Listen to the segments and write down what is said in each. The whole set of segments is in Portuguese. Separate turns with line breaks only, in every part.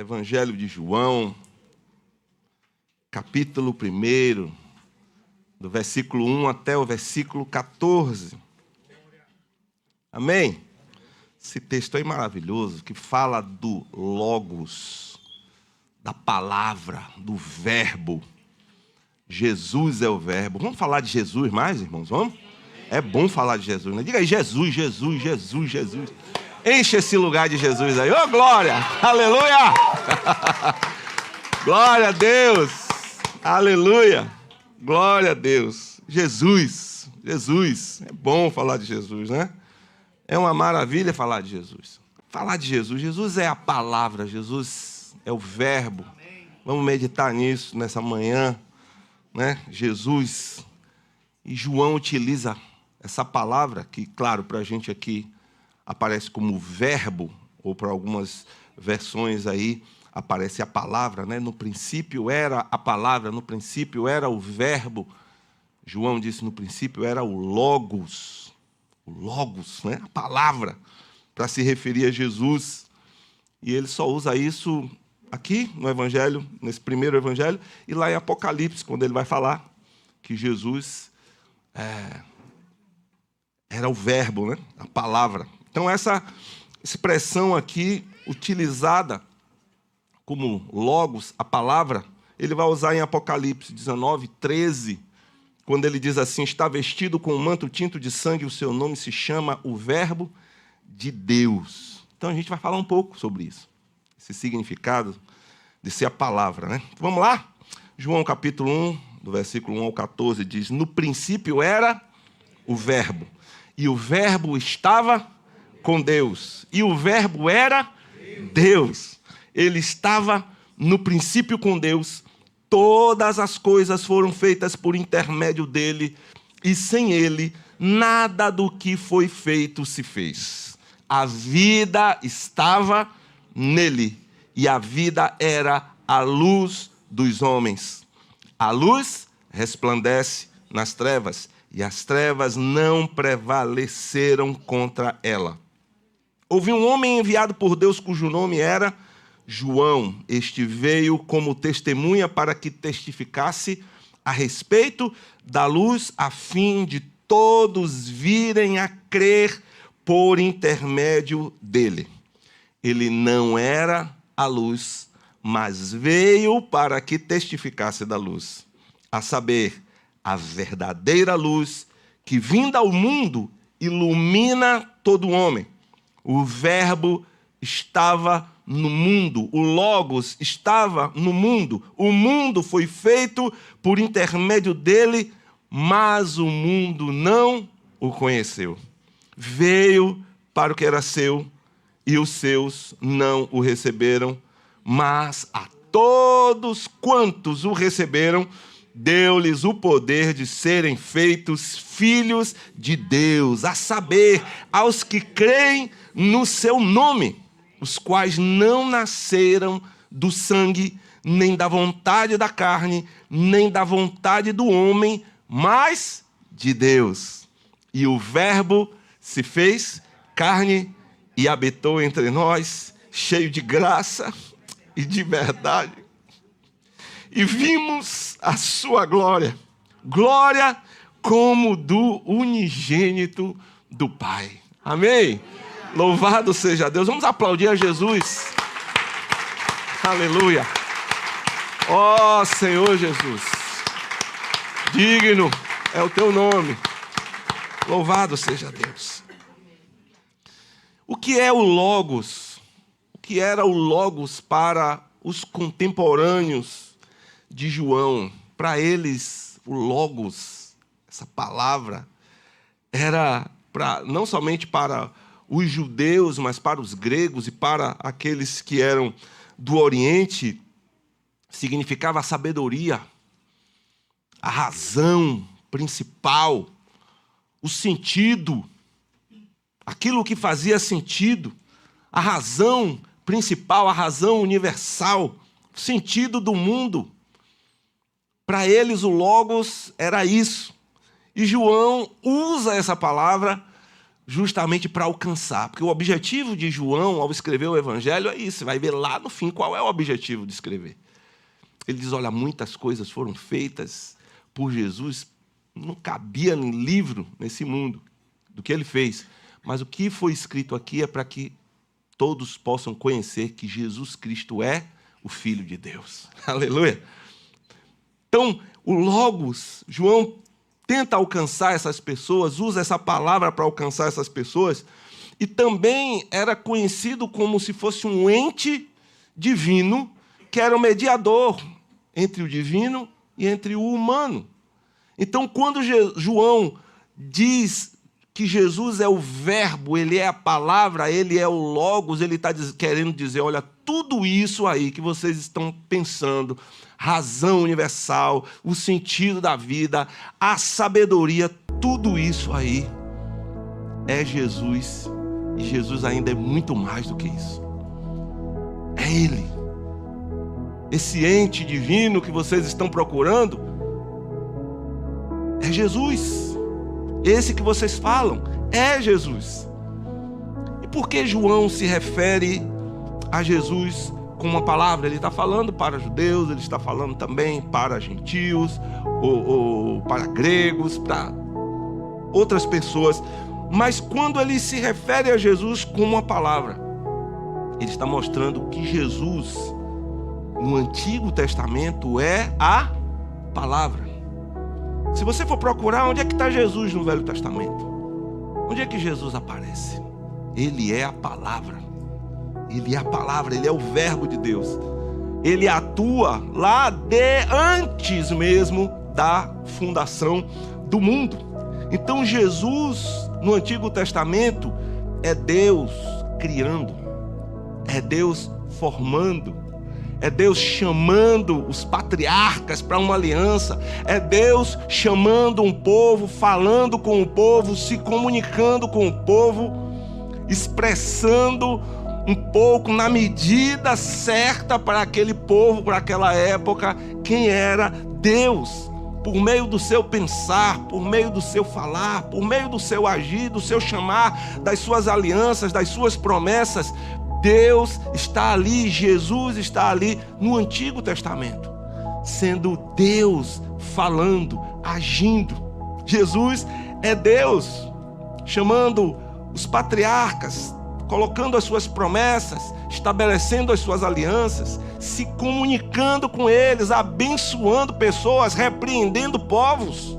Evangelho de João, capítulo 1, do versículo 1 até o versículo 14. Amém? Esse texto aí maravilhoso, que fala do Logos, da palavra, do verbo. Jesus é o verbo. Vamos falar de Jesus mais, irmãos? Vamos? É bom falar de Jesus, né? Diga aí, Jesus, Jesus, Jesus, Jesus. Enche esse lugar de Jesus aí. Ô, glória! Aleluia! Glória a Deus! Aleluia! Glória a Deus! Jesus, Jesus. É bom falar de Jesus, né? É uma maravilha falar de Jesus. Falar de Jesus. Jesus é a palavra, Jesus é o verbo. Vamos meditar nisso nessa manhã, né? Jesus. E João utiliza essa palavra, que, claro, para a gente aqui aparece como verbo, ou para algumas versões aí aparece a palavra, né? No princípio era a palavra, no princípio era o verbo. João disse, no princípio era o Logos, né? A palavra, para se referir a Jesus. E ele só usa isso aqui no Evangelho, nesse primeiro Evangelho, e lá em Apocalipse, quando ele vai falar que Jesus era o verbo, né? A palavra. Então, essa expressão aqui, utilizada como Logos, a palavra, ele vai usar em Apocalipse 19, 13, quando ele diz assim, está vestido com um manto tinto de sangue, o seu nome se chama o Verbo de Deus. Então, a gente vai falar um pouco sobre isso, esse significado de ser a palavra, né? Vamos lá? João capítulo 1, do versículo 1 ao 14, diz, no princípio era o verbo, e o verbo estava com Deus, e o verbo era Deus. Ele estava no princípio com Deus, todas as coisas foram feitas por intermédio dele, e sem ele, nada do que foi feito se fez. A vida estava nele, e a vida era a luz dos homens. A luz resplandece nas trevas, e as trevas não prevaleceram contra ela. Houve um homem enviado por Deus, cujo nome era João. Este veio como testemunha para que testificasse a respeito da luz, a fim de todos virem a crer por intermédio dele. Ele não era a luz, mas veio para que testificasse da luz, a saber, a verdadeira luz que, vinda ao mundo, ilumina todo homem. O verbo estava no mundo, o Logos estava no mundo foi feito por intermédio dele, mas o mundo não o conheceu. Veio para o que era seu, e os seus não o receberam, mas a todos quantos o receberam, deu-lhes o poder de serem feitos filhos de Deus, a saber, aos que creem no seu nome, os quais não nasceram do sangue, nem da vontade da carne, nem da vontade do homem, mas de Deus. E o Verbo se fez carne e habitou entre nós, cheio de graça e de verdade. E vimos a sua glória, glória como do unigênito do Pai. Amém? Louvado seja Deus. Vamos aplaudir a Jesus. Aleluia. Ó Senhor Jesus, digno é o teu nome. Louvado seja Deus. O que é o Logos? O que era o Logos para os contemporâneos de João? Para eles, o Logos, essa palavra, era não somente para os judeus, mas para os gregos e para aqueles que eram do Oriente, significava a sabedoria, a razão principal, o sentido, aquilo que fazia sentido, a razão principal, a razão universal, o sentido do mundo. Para eles o Logos era isso. E João usa essa palavra justamente para alcançar. Porque o objetivo de João, ao escrever o Evangelho, é isso. Você vai ver lá no fim qual é o objetivo de escrever. Ele diz, olha, muitas coisas foram feitas por Jesus, não cabia no livro, nesse mundo, do que ele fez. Mas o que foi escrito aqui é para que todos possam conhecer que Jesus Cristo é o Filho de Deus. Aleluia! Então, o Logos, João tenta alcançar essas pessoas, usa essa palavra para alcançar essas pessoas, e também era conhecido como se fosse um ente divino, que era o mediador entre o divino e entre o humano. Então, quando João diz que Jesus é o verbo, ele é a palavra, ele é o Logos, ele está querendo dizer, olha, tudo isso aí que vocês estão pensando, razão universal, o sentido da vida, a sabedoria, tudo isso aí é Jesus. E Jesus ainda é muito mais do que isso. É Ele. Esse ente divino que vocês estão procurando é Jesus. Esse que vocês falam é Jesus. E por que João se refere a Jesus com uma palavra? Ele está falando para judeus, ele está falando também para gentios, ou para gregos, para outras pessoas. Mas quando ele se refere a Jesus com uma palavra, ele está mostrando que Jesus, no Antigo Testamento, é a palavra. Se você for procurar, onde é que está Jesus no Velho Testamento? Onde é que Jesus aparece? Ele é a palavra. Ele é a palavra, ele é o verbo de Deus. Ele atua lá antes mesmo da fundação do mundo. Então Jesus, no Antigo Testamento, é Deus criando, é Deus formando, é Deus chamando os patriarcas para uma aliança, é Deus chamando um povo, falando com o povo, se comunicando com o povo, expressando um pouco na medida certa para aquele povo, para aquela época, quem era Deus, por meio do seu pensar, por meio do seu falar, por meio do seu agir, do seu chamar, das suas alianças, das suas promessas. Deus está ali, Jesus está ali no Antigo Testamento, sendo Deus falando, agindo. Jesus é Deus chamando os patriarcas, colocando as suas promessas, estabelecendo as suas alianças, se comunicando com eles, abençoando pessoas, repreendendo povos,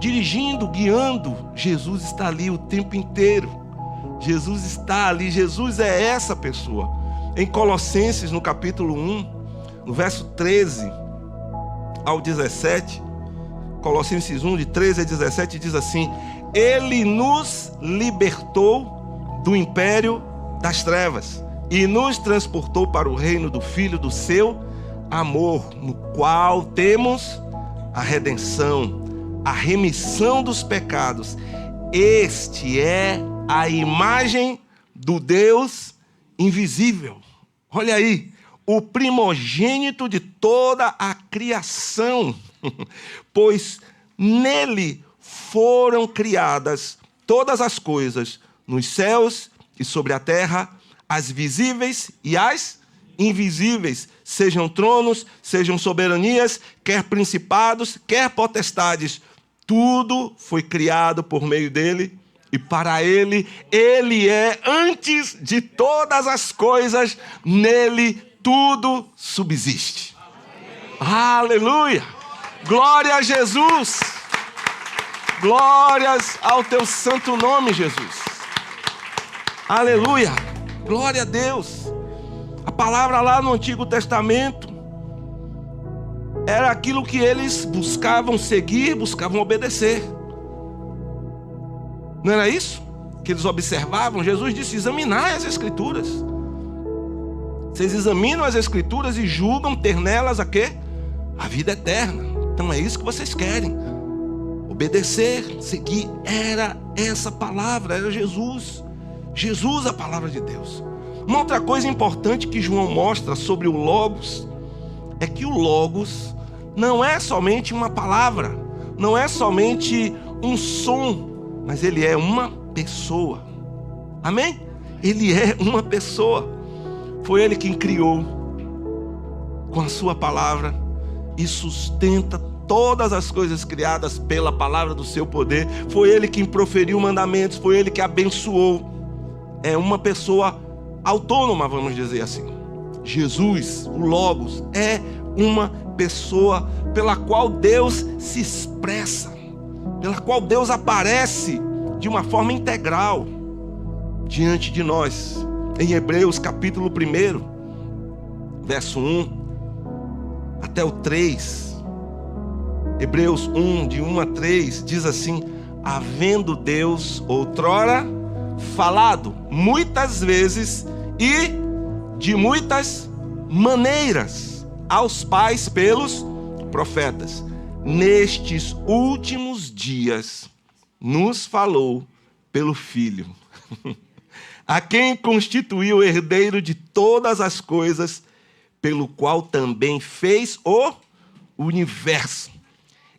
dirigindo, guiando. Jesus está ali o tempo inteiro. Jesus está ali, Jesus é essa pessoa. Em Colossenses, no capítulo 1, no verso 13 ao 17, Colossenses 1, de 13 a 17, diz assim: Ele nos libertou do império das trevas e nos transportou para o reino do Filho do seu amor, no qual temos a redenção, a remissão dos pecados. Este é a imagem do Deus invisível. Olha aí, o primogênito de toda a criação, pois nele foram criadas todas as coisas, nos céus e sobre a terra, as visíveis e as invisíveis, sejam tronos, sejam soberanias, quer principados, quer potestades. Tudo foi criado por meio dele e para ele. Ele é antes de todas as coisas, nele tudo subsiste. Aleluia! Glória a Jesus! Glórias ao teu santo nome, Jesus. Aleluia! Glória a Deus! A palavra lá no Antigo Testamento era aquilo que eles buscavam seguir, buscavam obedecer. Não era isso que eles observavam? Jesus disse: examinai as Escrituras. Vocês examinam as Escrituras e julgam ter nelas a quê? A vida eterna. Então é isso que vocês querem. Obedecer, seguir. Era essa palavra, era Jesus. Jesus, a palavra de Deus. Uma outra coisa importante que João mostra sobre o Logos é que o Logos não é somente uma palavra, não é somente um som, mas ele é uma pessoa. Amém? Ele é uma pessoa. Foi ele quem criou com a sua palavra e sustenta todas as coisas criadas pela palavra do seu poder. Foi ele quem proferiu mandamentos, foi ele que abençoou. É uma pessoa autônoma, vamos dizer assim. Jesus, o Logos, é uma pessoa pela qual Deus se expressa, pela qual Deus aparece de uma forma integral diante de nós. Em Hebreus capítulo 1, verso 1 até o 3, Hebreus 1, de 1 a 3, diz assim: havendo Deus outrora falado muitas vezes e de muitas maneiras aos pais pelos profetas, nestes últimos dias nos falou pelo Filho, a quem constituiu herdeiro de todas as coisas, pelo qual também fez o universo.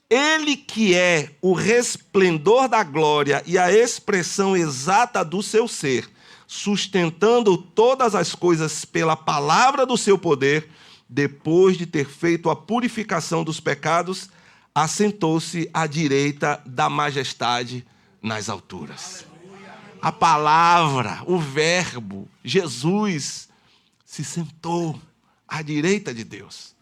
Ele que é o resplendor da glória e a expressão exata do seu ser, sustentando todas as coisas pela palavra do seu poder, depois de ter feito a purificação dos pecados, assentou-se à direita da majestade nas alturas. A palavra, o verbo, Jesus, se sentou à direita de Deus,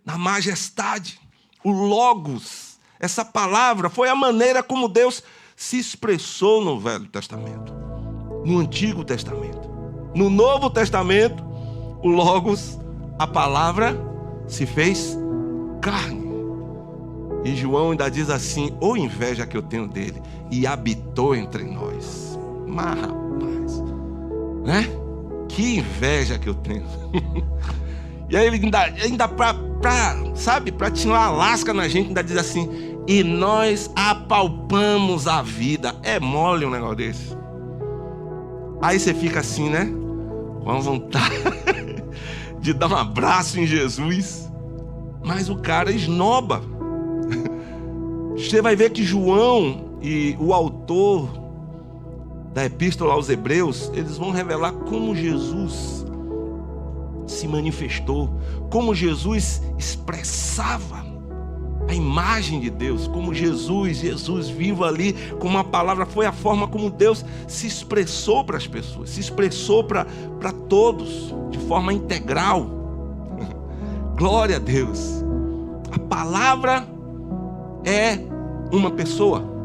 na majestade. O Logos, essa palavra, foi a maneira como Deus se expressou no Velho Testamento, no Antigo Testamento. No Novo Testamento, o Logos, a palavra, se fez carne. E João ainda diz assim: ô inveja que eu tenho dele, e habitou entre nós. Mas rapaz, né? Que inveja que eu tenho. E aí ele ainda para tirar uma lasca na gente, ainda diz assim: e nós apalpamos a vida. É mole um negócio desse. Aí você fica assim, né? Com a vontade de dar um abraço em Jesus, mas o cara esnoba. Você vai ver que João e o autor da epístola aos Hebreus, eles vão revelar como Jesus se manifestou, como Jesus expressava a imagem de Deus, como Jesus vivo ali, como a palavra, foi a forma como Deus se expressou para as pessoas, se expressou para todos, de forma integral. Glória a Deus. A palavra é uma pessoa.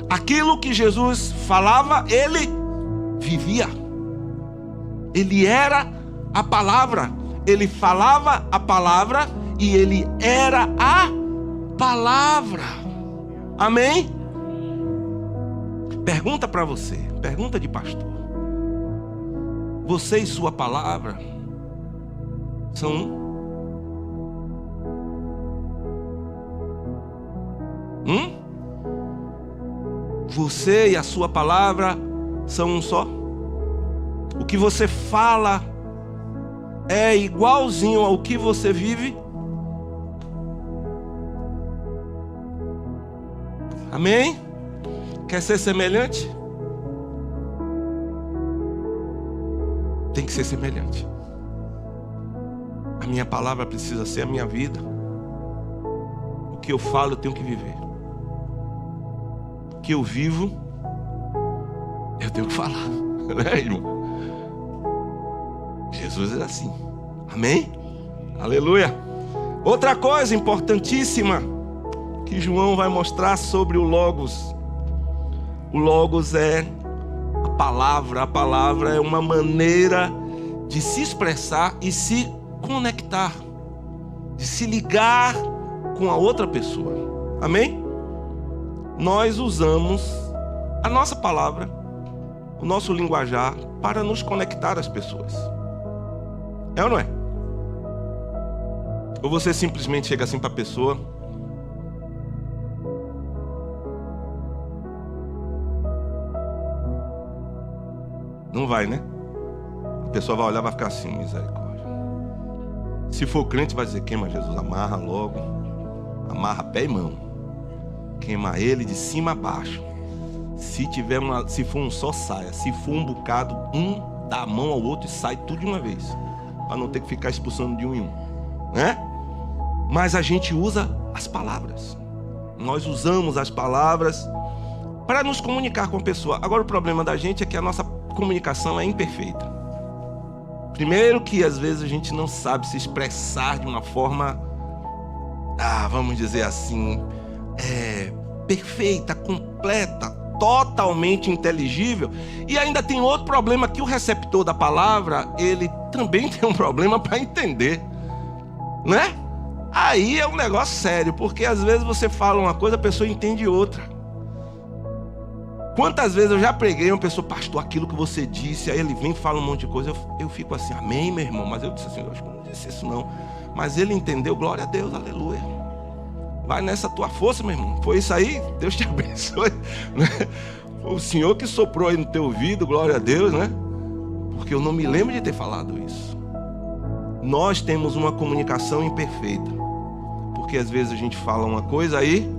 Aquilo que Jesus falava, ele vivia. Ele era a palavra. Ele falava a palavra e ele era a palavra. Amém? Pergunta para você, pergunta de pastor: você e sua palavra são um? Você e a sua palavra são um só? O que você fala é igualzinho ao que você vive? Amém? Quer ser semelhante? Tem que ser semelhante. A minha palavra precisa ser a minha vida. O que eu falo eu tenho que viver. O que eu vivo eu tenho que falar. Né, irmão? Jesus era assim. Amém? Aleluia. Outra coisa importantíssima que João vai mostrar sobre o Logos. O Logos é a palavra. A palavra é uma maneira de se expressar e se conectar, de se ligar com a outra pessoa. Amém? Nós usamos a nossa palavra, o nosso linguajar, para nos conectar às pessoas. É ou não é? Ou você simplesmente chega assim para a pessoa: não vai, né? A pessoa vai olhar e vai ficar assim: misericórdia. Se for crente, vai dizer: queima Jesus, amarra logo, amarra pé e mão, queima ele de cima a baixo. Se for um só, saia. Se for um bocado, um dá a mão ao outro e sai tudo de uma vez, para não ter que ficar expulsando de um em um, né? Mas a gente usa as palavras. Nós usamos as palavras para nos comunicar com a pessoa. Agora o problema da gente é que a nossa comunicação é imperfeita. Primeiro que às vezes a gente não sabe se expressar de uma forma, vamos dizer assim, perfeita, completa, totalmente inteligível. E ainda tem outro problema, que o receptor da palavra, ele também tem um problema para entender, né? Aí é um negócio sério, porque às vezes você fala uma coisa, a pessoa entende outra. Quantas vezes eu já preguei, uma pessoa, pastor, aquilo que você disse, aí ele vem e fala um monte de coisa, eu fico assim, amém, meu irmão, mas eu disse assim, eu acho que não disse isso não, mas ele entendeu, glória a Deus, aleluia. Vai nessa tua força, meu irmão, foi isso aí, Deus te abençoe, né? Foi o Senhor que soprou aí no teu ouvido, glória a Deus, né? Porque eu não me lembro de ter falado isso. Nós temos uma comunicação imperfeita, porque às vezes a gente fala uma coisa aí,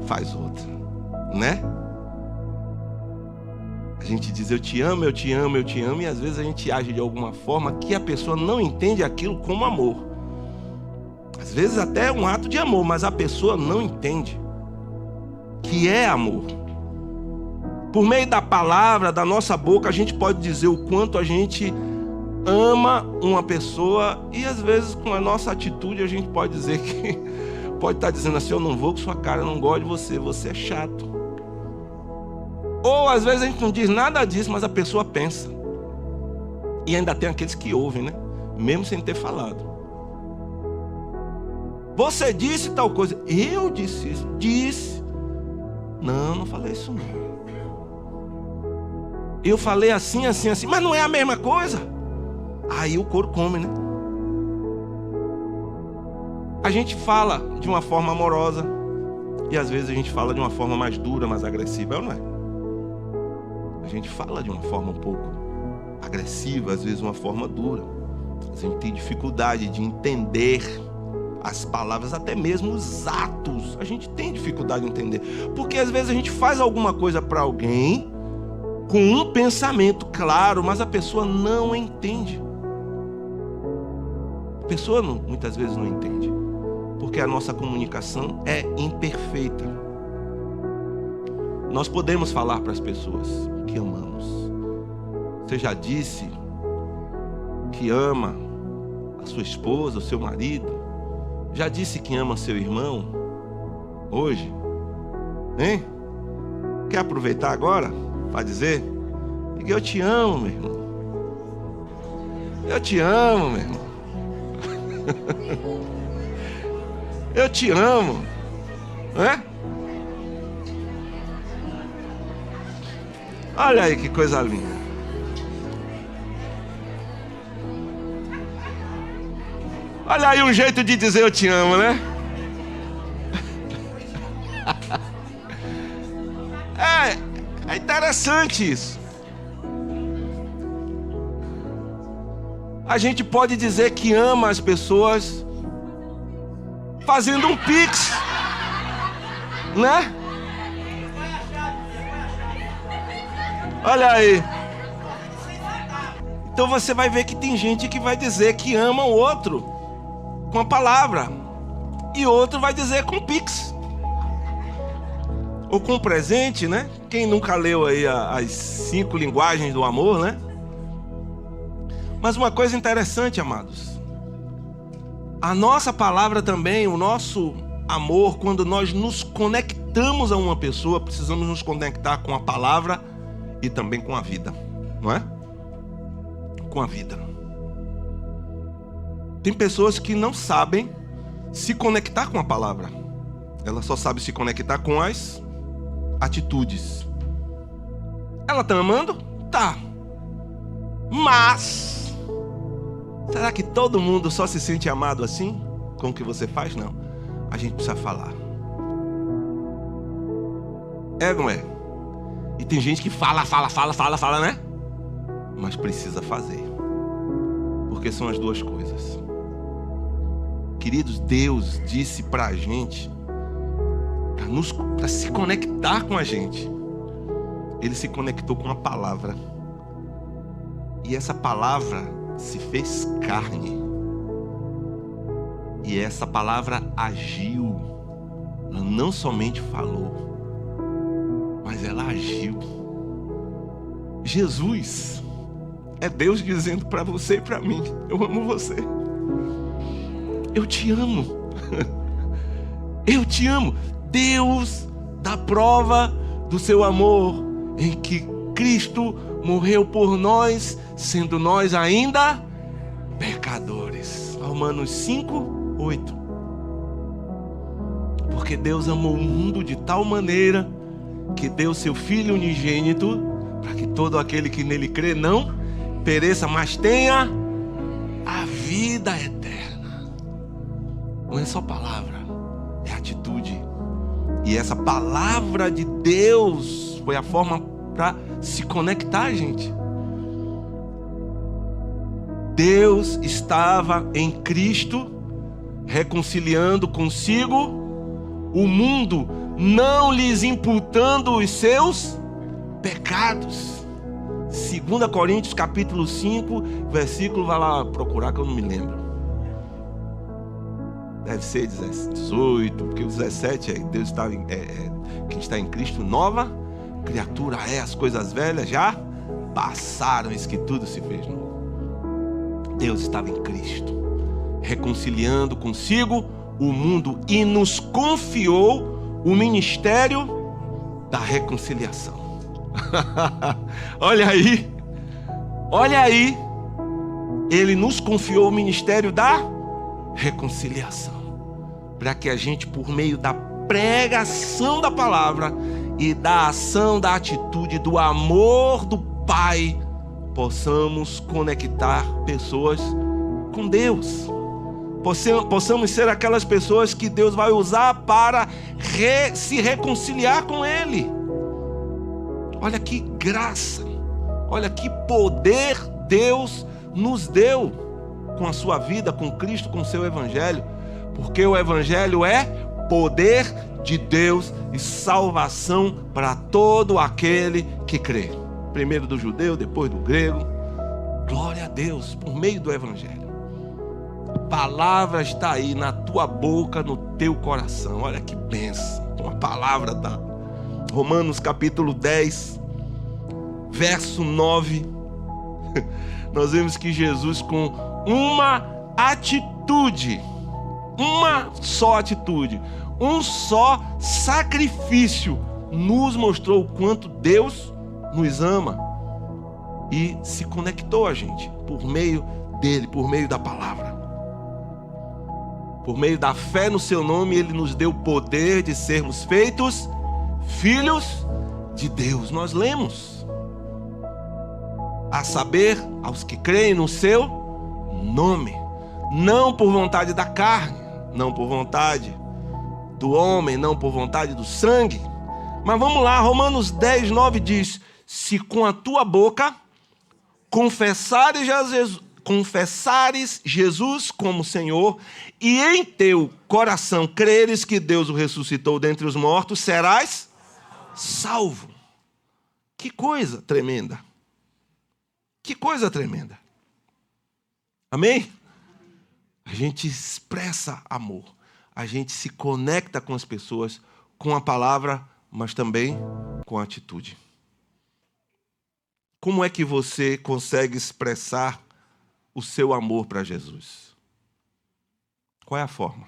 faz outra, né? A gente diz eu te amo, eu te amo, eu te amo, e às vezes a gente age de alguma forma que a pessoa não entende aquilo como amor. Às vezes até é um ato de amor, mas a pessoa não entende que é amor. Por meio da palavra, da nossa boca, a gente pode dizer o quanto a gente ama uma pessoa, e às vezes com a nossa atitude a gente pode dizer que pode estar dizendo assim, eu não vou com sua cara, eu não gosto de você, você é chato. Ou às vezes a gente não diz nada disso, mas a pessoa pensa. E ainda tem aqueles que ouvem, né? Mesmo sem ter falado. Você disse tal coisa. Eu disse isso. Disse. Não falei isso não. Eu falei assim, assim, assim. Mas não é a mesma coisa. Aí o couro come, né? A gente fala de uma forma amorosa. E às vezes a gente fala de uma forma mais dura, mais agressiva. Não é? A gente fala de uma forma um pouco agressiva, às vezes uma forma dura. A gente tem dificuldade de entender as palavras, até mesmo os atos. A gente tem dificuldade de entender. Porque às vezes a gente faz alguma coisa para alguém com um pensamento claro, mas a pessoa não entende. A pessoa muitas vezes não entende. Porque a nossa comunicação é imperfeita. Nós podemos falar para as pessoas que amamos. Você já disse que ama a sua esposa, o seu marido? Já disse que ama seu irmão? Hoje? Hein? Quer aproveitar agora para dizer? Eu te amo, meu irmão. Eu te amo, meu irmão. Eu te amo. Né? Olha aí que coisa linda. Olha aí um jeito de dizer eu te amo, né? É interessante isso. A gente pode dizer que ama as pessoas fazendo um pix, né? Olha aí. Então você vai ver que tem gente que vai dizer que ama o outro com a palavra, e outro vai dizer com pix, ou com presente, né? Quem nunca leu aí as 5 linguagens do amor, né? Mas uma coisa interessante, amados, a nossa palavra também, o nosso amor, quando nós nos conectamos a uma pessoa, precisamos nos conectar com a palavra e também com a vida, não é? Com a vida. Tem pessoas que não sabem se conectar com a palavra. Ela só sabe se conectar com as atitudes. Ela está amando? Tá. Mas será que todo mundo só se sente amado assim? Com o que você faz? Não. A gente precisa falar. É, não é? E tem gente que fala, né? Mas precisa fazer. Porque são as duas coisas. Queridos, Deus disse pra gente, para se conectar com a gente, ele se conectou com a palavra. E essa palavra se fez carne. E essa palavra agiu. Ela não somente falou, mas ela agiu. Jesus é Deus dizendo para você e para mim: eu amo você. Eu te amo. Eu te amo. Deus dá prova do seu amor em que Cristo morreu por nós, sendo nós ainda pecadores. Romanos 5:8. Porque Deus amou o mundo de tal maneira que deu seu Filho unigênito, para que todo aquele que nele crê não pereça, mas tenha a vida eterna. Não é só palavra, é atitude. E essa palavra de Deus foi a forma para se conectar, gente. Deus estava em Cristo, reconciliando consigo o mundo, não lhes imputando os seus pecados. 2 Coríntios capítulo 5, versículo, vai lá procurar que eu não me lembro. Deve ser 18, porque o 17 é Deus está quem está em Cristo, nova criatura é, as coisas velhas já passaram, eis que tudo se fez novo. Deus estava em Cristo, reconciliando consigo o mundo e nos confiou o ministério da reconciliação. Olha aí, ele nos confiou o ministério da reconciliação, para que a gente, por meio da pregação da palavra e da ação, da atitude, do amor do Pai, possamos conectar pessoas com Deus. Possamos ser aquelas pessoas que Deus vai usar para se reconciliar com Ele. Olha que graça, olha que poder Deus nos deu com a sua vida, com Cristo, com o seu Evangelho. Porque o Evangelho é poder de Deus e salvação para todo aquele que crê. Primeiro do judeu, depois do grego. Glória a Deus, por meio do Evangelho. A palavra está aí na tua boca, no teu coração. Olha que bênção. Uma palavra da Romanos capítulo 10, verso 9. Nós vemos que Jesus, com uma atitude, uma só atitude, um só sacrifício, nos mostrou o quanto Deus nos ama e se conectou a gente por meio dele, por meio da palavra. Por meio da fé no seu nome, ele nos deu o poder de sermos feitos filhos de Deus. Nós lemos: a saber, aos que creem no seu nome, não por vontade da carne, não por vontade do homem, não por vontade do sangue. Mas vamos lá, Romanos 10, 9 diz: se com a tua boca confessares Jesus como Senhor, e em teu coração creres que Deus o ressuscitou dentre os mortos, serás salvo. Que coisa tremenda. Que coisa tremenda. Amém? A gente expressa amor. A gente se conecta com as pessoas com a palavra, mas também com a atitude. Como é que você consegue expressar o seu amor para Jesus? Qual é a forma?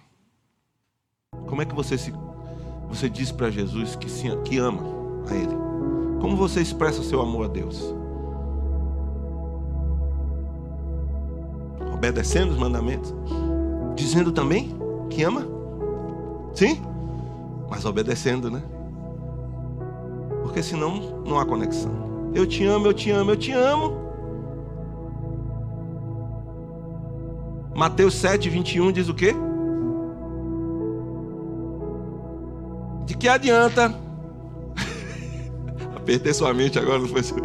Como é que você diz para Jesus que ama a Ele? Como você expressa o seu amor a Deus? Obedecendo os mandamentos? Dizendo também que ama? Sim? Mas obedecendo, né? Porque senão não há conexão. Eu te amo, eu te amo, eu te amo. Mateus 7, 21 diz o quê? De que adianta? Apertei sua mente agora, não foi assim.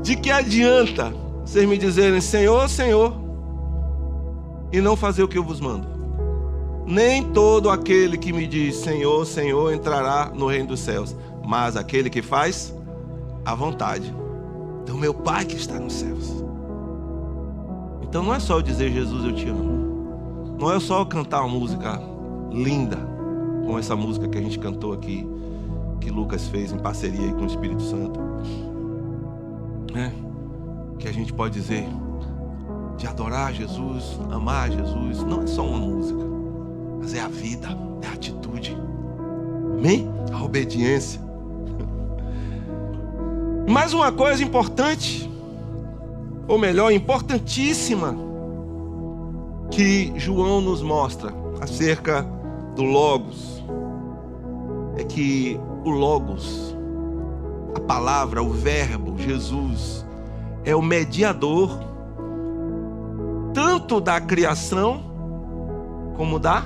De que adianta vocês me dizerem Senhor, Senhor, e não fazer o que eu vos mando? Nem todo aquele que me diz Senhor, Senhor entrará no reino dos céus, mas aquele que faz a vontade do meu Pai que está nos céus. Então não é só eu dizer Jesus eu te amo, não é só eu cantar uma música linda, como essa música que a gente cantou aqui, que Lucas fez em parceria aí com o Espírito Santo, que a gente pode dizer de adorar Jesus, amar Jesus. Não é só uma música, mas é a vida, é a atitude, amém? A obediência. Mais uma coisa importante, ou melhor, importantíssima, que João nos mostra acerca do Logos, é que o Logos, a palavra, o verbo, Jesus, é o mediador tanto da criação como da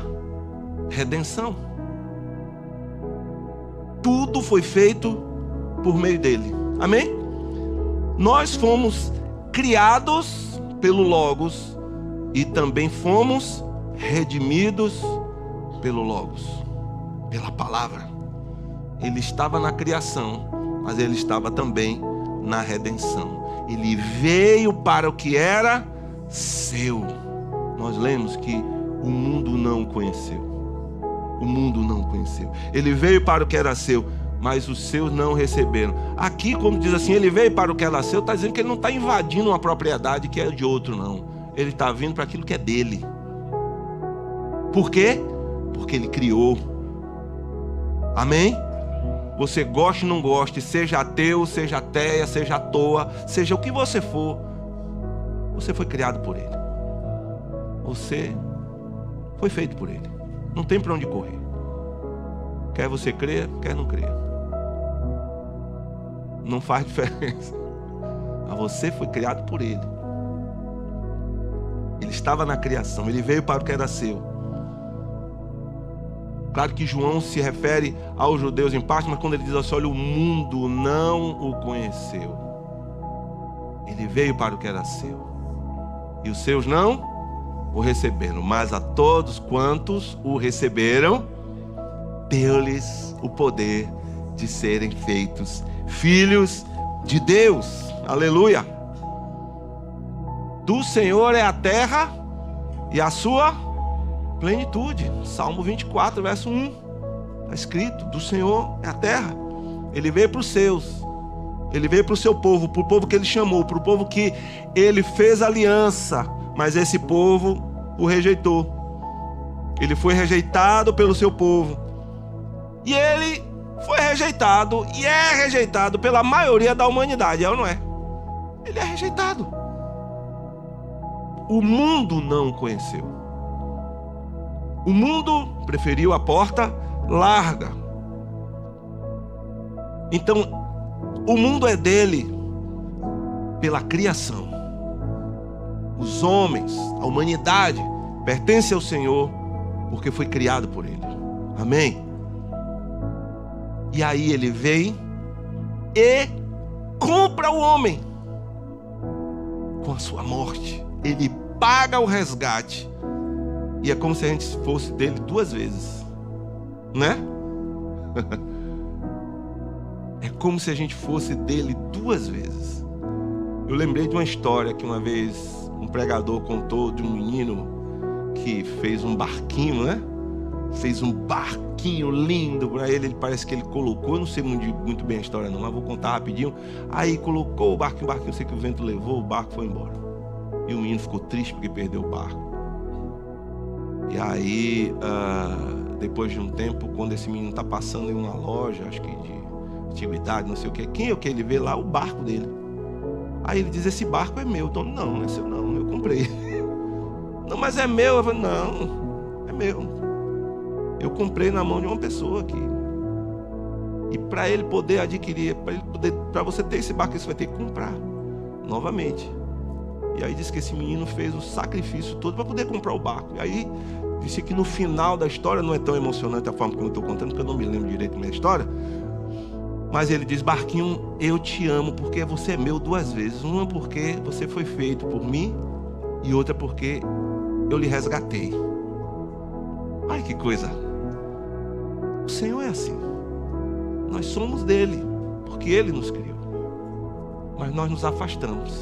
redenção. Tudo foi feito por meio dele. Amém? Nós fomos criados pelo Logos e também fomos redimidos pelo Logos, pela palavra. Ele estava na criação, mas ele estava também na redenção. Ele veio para o que era seu. Nós lemos que o mundo não o conheceu. O mundo não o conheceu. Ele veio para o que era seu, mas os seus não receberam. Aqui, quando diz assim, ele veio para o que era seu, está dizendo que ele não está invadindo uma propriedade que é de outro, não. Ele está vindo para aquilo que é dele. Por quê? Porque ele criou. Amém? Você goste ou não goste, seja ateu, seja ateia, seja à toa, seja o que você for, você foi criado por ele. Você foi feito por ele. Não tem para onde correr. Quer você crer, quer não crer. Não faz diferença. Mas você foi criado por ele. Ele estava na criação. Ele veio para o que era seu. Claro que João se refere aos judeus em parte, mas quando ele diz assim, olha, o mundo não o conheceu. Ele veio para o que era seu. E os seus não o receberam. Mas a todos quantos o receberam, deu-lhes o poder de serem feitos filhos de Deus. Aleluia. Do Senhor é a terra e a sua plenitude. Salmo 24, verso 1. Está escrito, do Senhor é a terra. Ele veio para os seus. Ele veio para o seu povo, para o povo que ele chamou, para o povo que ele fez aliança. Mas esse povo o rejeitou. Ele foi rejeitado pelo seu povo. E ele foi rejeitado e é rejeitado pela maioria da humanidade, é ou não é? Ele é rejeitado. O mundo não o conheceu. O mundo preferiu a porta larga. Então, o mundo é dele pela criação. Os homens, a humanidade, pertence ao Senhor porque foi criado por ele. Amém? E aí ele vem e compra o homem com a sua morte. Ele paga o resgate. E é como se a gente fosse dele duas vezes, né? É como se a gente fosse dele duas vezes. Eu lembrei de uma história que uma vez um pregador contou de um menino que fez um barquinho, né? Fez um barquinho lindo para ele. Ele parece que ele colocou, eu não sei muito bem a história não, mas vou contar rapidinho. Aí colocou o barquinho, sei que o vento levou, o barco foi embora. E o menino ficou triste porque perdeu o barco. E aí, depois de um tempo, quando esse menino está passando em uma loja, acho que de antiguidade, não sei o que, quem é o que ele vê lá? O barco dele. Aí ele diz, esse barco é meu. Então, não é seu não, eu comprei. Não, mas é meu. Eu falo, não, é meu. Eu comprei na mão de uma pessoa aqui. E para ele poder adquirir, para você ter esse barco, você vai ter que comprar novamente. E aí diz que esse menino fez o sacrifício todo para poder comprar o barco. E aí disse que no final da história, não é tão emocionante a forma como eu estou contando, porque eu não me lembro direito da minha história. Mas ele diz, barquinho, eu te amo porque você é meu duas vezes. Uma porque você foi feito por mim e outra porque eu lhe resgatei. Ai, que coisa. O Senhor é assim. Nós somos dele, porque ele nos criou. mas nós nos afastamos.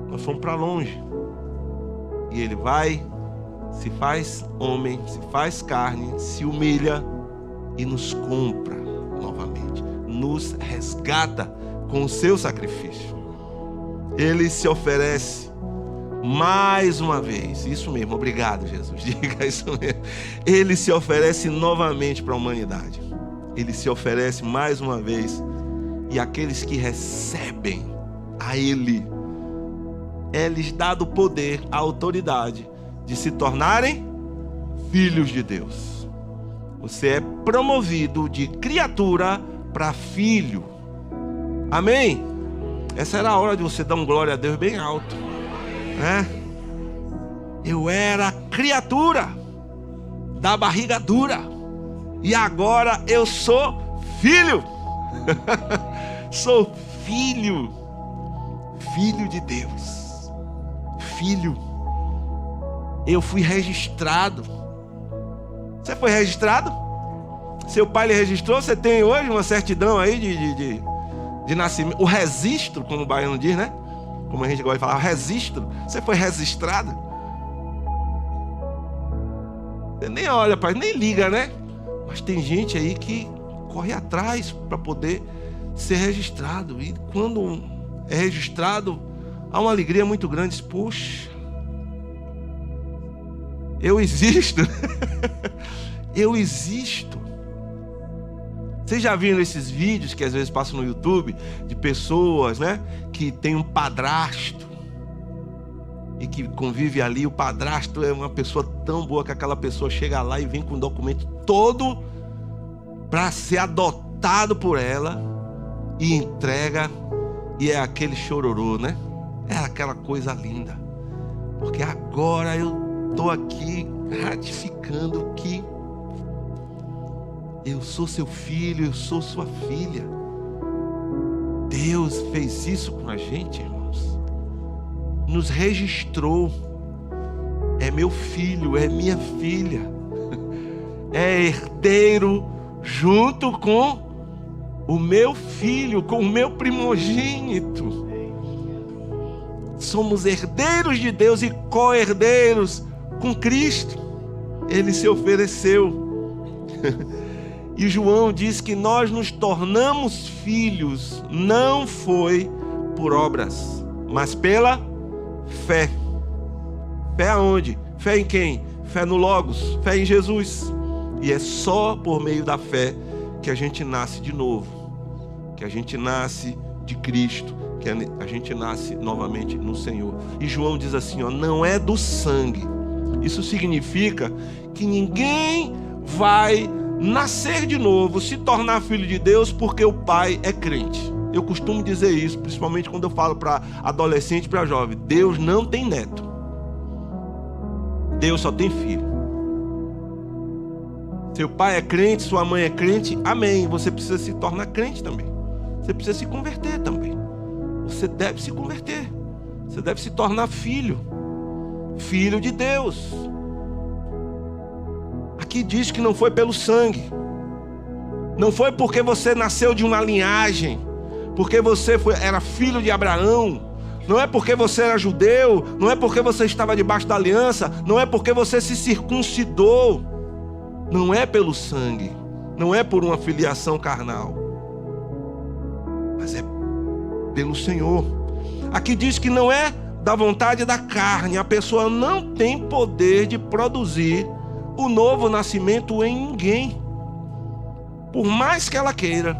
Nós fomos para longe. E ele vai, se faz homem, se faz carne, se humilha e nos compra novamente. Nos resgata com o seu sacrifício. Ele se oferece mais uma vez. Isso mesmo, obrigado, Jesus. Diga isso mesmo. Ele se oferece novamente para a humanidade. Ele se oferece mais uma vez. E aqueles que recebem a Ele, é-lhes dado o poder, a autoridade de se tornarem filhos de Deus. Você é promovido de criatura para filho. Amém? Essa era a hora de você dar um glória a Deus bem alto, né? Eu era criatura da barriga dura e agora eu sou filho. Sou filho de Deus. Filho. Eu fui registrado. Você foi registrado? Seu pai lhe registrou? Você tem hoje uma certidão aí de nascimento? O registro, como o baiano diz, né? Como a gente gosta de falar, o registro. Você foi registrado? Você nem olha, pai, nem liga, né? Mas tem gente aí que corre atrás para poder ser registrado. E quando é registrado, há uma alegria muito grande. Poxa, eu existo. Eu existo. Vocês já viram esses vídeos que às vezes passam no YouTube de pessoas, né, que tem um padrasto e que convive ali? O padrasto é uma pessoa tão boa que aquela pessoa chega lá e vem com o documento todo para ser adotado por ela e entrega, e é aquele chororô, né? É aquela coisa linda, porque agora eu estou aqui ratificando que eu sou seu filho, eu sou sua filha. Deus fez isso com a gente, irmãos. Nos registrou. É meu filho, é minha filha. É herdeiro junto com o meu filho, com o meu primogênito. Somos herdeiros de Deus e co-herdeiros com Cristo. Ele se ofereceu. E João diz que nós nos tornamos filhos, não foi por obras, mas pela fé. Fé aonde? Fé em quem? Fé no Logos, fé em Jesus. E é só por meio da fé que a gente nasce de novo, que a gente nasce de Cristo, que a gente nasce novamente no Senhor. E João diz assim, ó, não é do sangue. Isso significa que ninguém vai nascer de novo, se tornar filho de Deus porque o pai é crente. Eu costumo dizer isso, principalmente quando eu falo para adolescente e para jovem. Deus não tem neto. Deus só tem filho. Seu pai é crente, sua mãe é crente, amém. Você precisa se tornar crente também. Você precisa se converter também. Você deve se converter. Você deve se tornar filho. Filho de Deus. Aqui diz que não foi pelo sangue. Não foi porque você nasceu de uma linhagem, porque você era filho de Abraão. Não é porque você era judeu. Não é porque você estava debaixo da aliança. Não é porque você se circuncidou. Não é pelo sangue. Não é por uma filiação carnal, mas é pelo Senhor. Aqui diz que não é da vontade da carne. A pessoa não tem poder de produzir o novo nascimento em ninguém. Por mais que ela queira,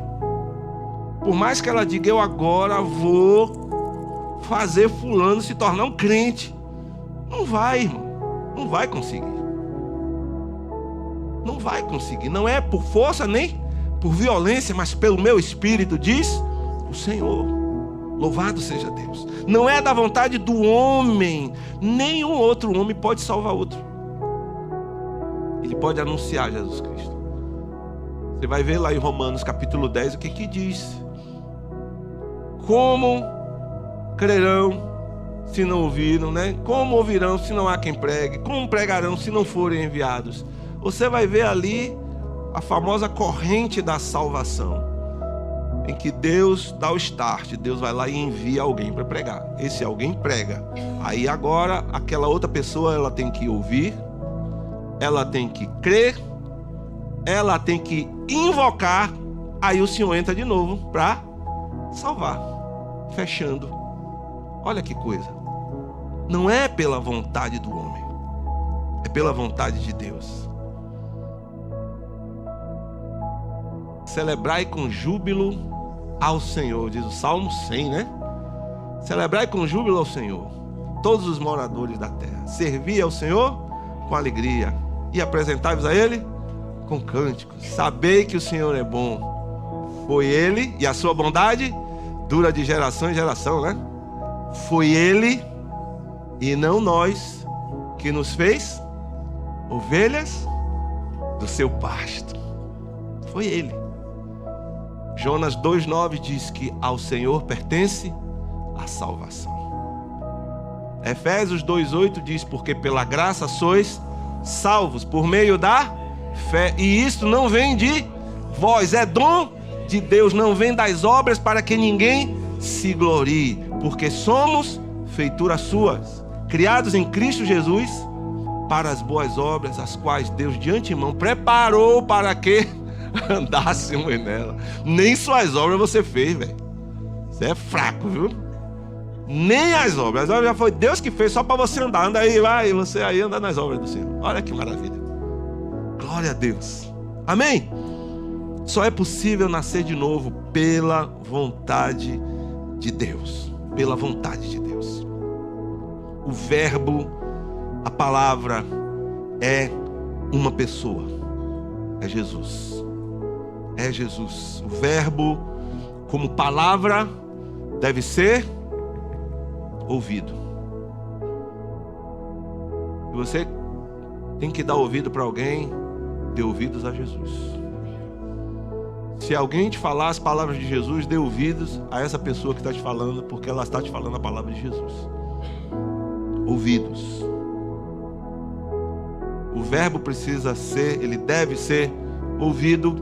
por mais que ela diga, eu agora vou fazer fulano se tornar um crente, não vai, irmão. Não vai conseguir. Não vai conseguir. Não é por força nem por violência, mas pelo meu espírito, diz o Senhor. Louvado seja Deus. Não é da vontade do homem. Nenhum outro homem pode salvar outro. Ele pode anunciar Jesus Cristo. Você vai ver lá em Romanos capítulo 10 o que diz. Como crerão se não ouviram, né? Como ouvirão se não há quem pregue? Como pregarão se não forem em que Deus dá o start, Deus vai lá e envia alguém para pregar. Esse alguém prega. Aí agora aquela outra pessoa, ela tem que ouvir, ela tem que crer, ela tem que invocar. Aí o Senhor entra de novo para salvar, fechando. Olha que coisa. Não é pela vontade do homem, é pela vontade de Deus. Celebrai com júbilo ao Senhor, diz o Salmo 100, né? Celebrai com júbilo ao Senhor, todos os moradores da terra. Servi ao Senhor com alegria e apresentai-vos a Ele com cânticos. Sabei que o Senhor é bom. Foi Ele, e a sua bondade dura de geração em geração, né? Foi Ele e não nós que nos fez ovelhas do seu pasto. Foi Ele. Jonas 2,9 diz que ao Senhor pertence a salvação. Efésios 2,8 diz: porque pela graça sois salvos por meio da fé, e isto não vem de vós, é dom de Deus, não vem das obras, para que ninguém se glorie, porque somos feituras suas, criados em Cristo Jesus para as boas obras, as quais Deus de antemão preparou para que andássemos nela. Nem suas obras você fez, velho. Você é fraco, viu? Nem as obras já foi Deus que fez só para você andar. Anda aí, vai, e você aí anda nas obras do Senhor. Olha que maravilha. Glória a Deus. Amém? Só é possível nascer de novo pela vontade de Deus. Pela vontade de Deus. O verbo, a palavra, é uma pessoa. É Jesus. É Jesus. O verbo, como palavra, deve ser ouvido. E você tem que dar ouvido para alguém, dê ouvidos a Jesus. Se alguém te falar as palavras de Jesus, dê ouvidos a essa pessoa que está te falando, porque ela está te falando a palavra de Jesus. Ouvidos. O verbo precisa ser, ele deve ser ouvido,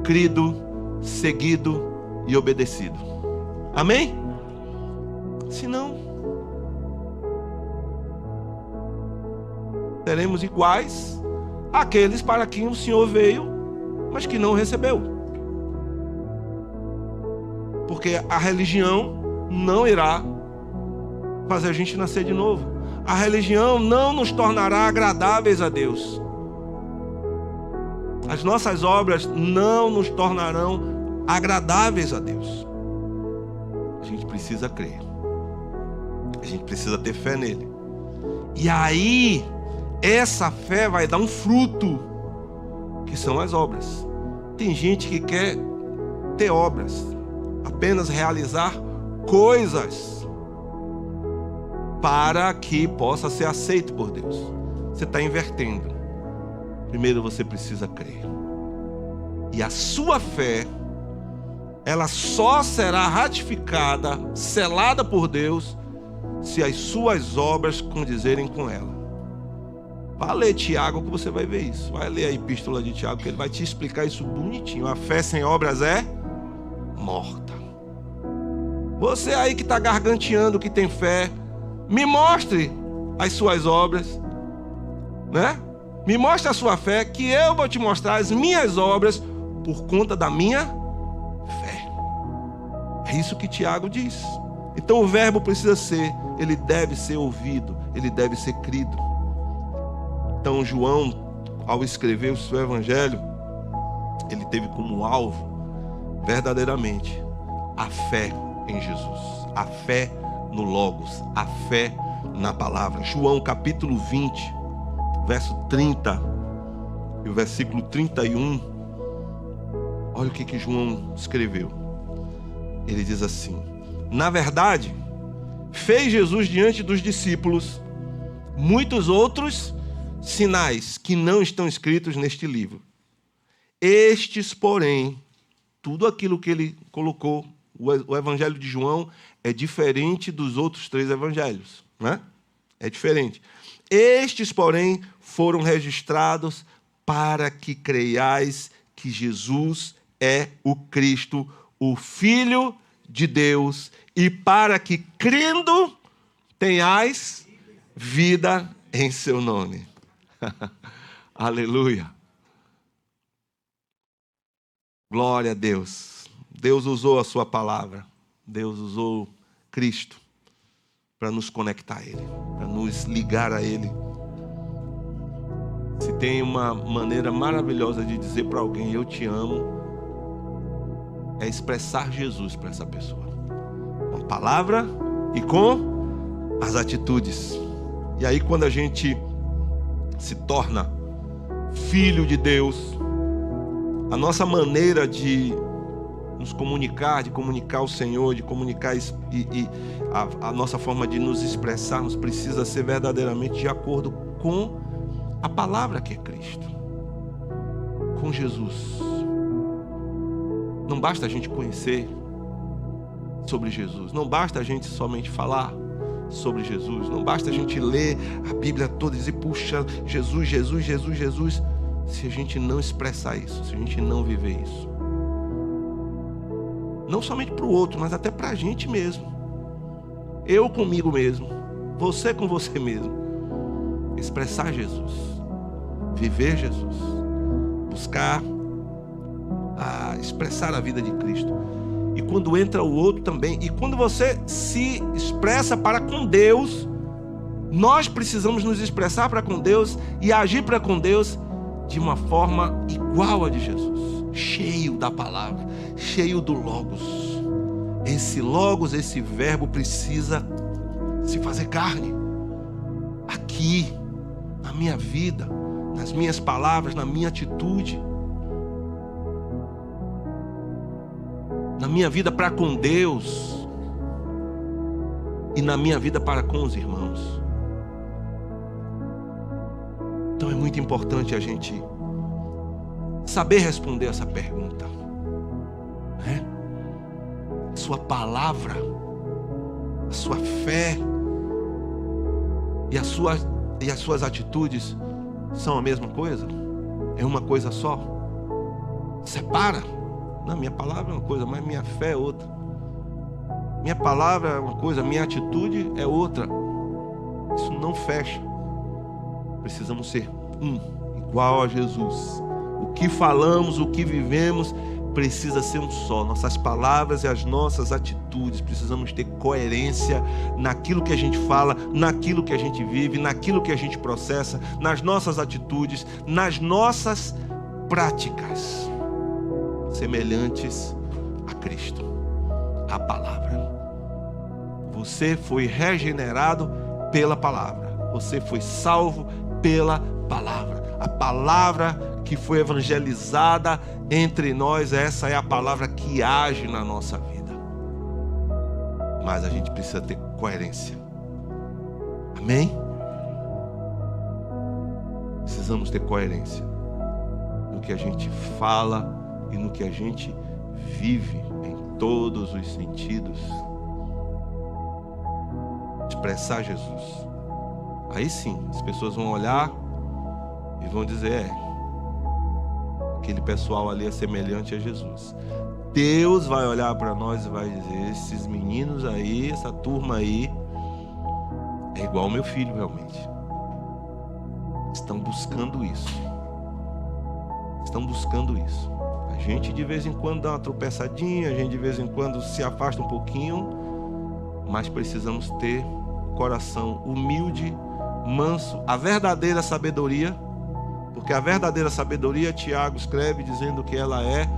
crido, seguido e obedecido. Amém? Senão, seremos iguais àqueles para quem o Senhor veio, mas que não recebeu. Porque a religião não irá fazer a gente nascer de novo. A religião não nos tornará agradáveis a Deus. As nossas obras não nos tornarão agradáveis a Deus. A gente precisa crer. A gente precisa ter fé nele. E aí, essa fé vai dar um fruto, que são as obras. Tem gente que quer ter obras, apenas realizar coisas para que possa ser aceito por Deus. Você está invertendo. Primeiro você precisa crer. E a sua fé, ela só será ratificada, selada por Deus, se as suas obras condizerem com ela. Vá ler Tiago que você vai ver isso. Vai ler a epístola de Tiago que ele vai te explicar isso bonitinho. A fé sem obras é morta. Você aí que está garganteando que tem fé, me mostre as suas obras, né? Me mostre a sua fé, que eu vou te mostrar as minhas obras por conta da minha fé. É isso que Tiago diz. Então o verbo precisa ser, ele deve ser ouvido, ele deve ser crido. Então João, ao escrever o seu evangelho, ele teve como alvo, verdadeiramente, a fé em Jesus, a fé no Logos, a fé na palavra. João capítulo 20, verso 30 e o versículo 31, olha o que João escreveu. Ele diz assim: na verdade, fez Jesus diante dos discípulos muitos outros sinais que não estão escritos neste livro. Estes, porém, tudo aquilo que ele colocou, o evangelho de João é diferente dos outros 3 evangelhos, né? É diferente. Estes, porém, foram registrados para que creiais que Jesus é o Cristo, o Filho de Deus, e para que, crendo, tenhais vida em seu nome. Aleluia. Glória a Deus. Deus usou a sua palavra. Deus usou Cristo para nos conectar a Ele, para nos ligar a Ele. Se tem uma maneira maravilhosa de dizer para alguém, eu te amo, é expressar Jesus para essa pessoa. Com a palavra e com as atitudes. E aí quando a gente se torna filho de Deus, a nossa maneira de nos comunicar, de comunicar o Senhor, de comunicar a nossa forma de nos expressarmos precisa ser verdadeiramente de acordo com a palavra que é Cristo, com Jesus. Não basta a gente conhecer sobre Jesus, não basta a gente somente falar sobre Jesus, não basta a gente ler a Bíblia toda e dizer, puxa, Jesus, Jesus, Jesus, Jesus, se a gente não expressar isso, se a gente não viver isso. Não somente para o outro, mas até para a gente mesmo. Eu comigo mesmo, você com você mesmo. Expressar Jesus, viver Jesus, buscar expressar a vida de Cristo. E quando entra o outro também, e quando você se expressa para com Deus, nós precisamos nos expressar para com Deus e agir para com Deus de uma forma igual a de Jesus, cheio da palavra, cheio do Logos. Esse Logos, esse verbo precisa se fazer carne aqui, na minha vida, nas minhas palavras, na minha atitude, na minha vida para com Deus e na minha vida para com os irmãos. Então é muito importante a gente saber responder essa pergunta, né? Sua palavra, a sua fé e as suas atitudes são a mesma coisa? É uma coisa só? Separa? Não, minha palavra é uma coisa, mas minha fé é outra. Minha palavra é uma coisa, minha atitude é outra. Isso não fecha. Precisamos ser igual a Jesus. O que falamos, o que vivemos, precisa ser um só. Nossas palavras e as nossas atitudes. Precisamos ter coerência naquilo que a gente fala, naquilo que a gente vive, naquilo que a gente processa, nas nossas atitudes, nas nossas práticas, semelhantes a Cristo, a palavra. Você foi regenerado pela palavra. Você foi salvo pela palavra. A palavra que foi evangelizada entre nós, essa é a palavra que age na nossa vida. Mas a gente precisa ter coerência. Amém? Precisamos ter coerência no que a gente fala e no que a gente vive em todos os sentidos. Expressar Jesus. Aí sim, as pessoas vão olhar e vão dizer, aquele pessoal ali é semelhante a Jesus. Deus vai olhar para nós e vai dizer, esses meninos aí, essa turma aí, é igual ao meu filho realmente. Estão buscando isso. Estão buscando isso. A gente de vez em quando dá uma tropeçadinha, a gente de vez em quando se afasta um pouquinho, mas precisamos ter coração humilde, manso, a verdadeira sabedoria, porque a verdadeira sabedoria, Tiago escreve dizendo que ela é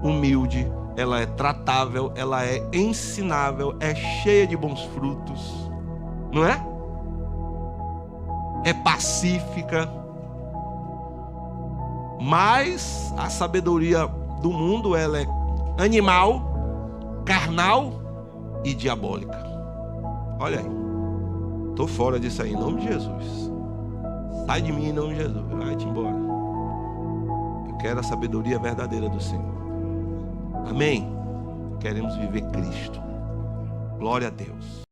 humilde, ela é tratável, ela é ensinável, é cheia de bons frutos, não é? É pacífica. Mas a sabedoria do mundo, ela é animal, carnal e diabólica. Olha aí, estou fora disso aí, em nome de Jesus. Sai de mim em nome de Jesus, vai-te embora. Eu quero a sabedoria verdadeira do Senhor. Amém? Queremos viver Cristo. Glória a Deus.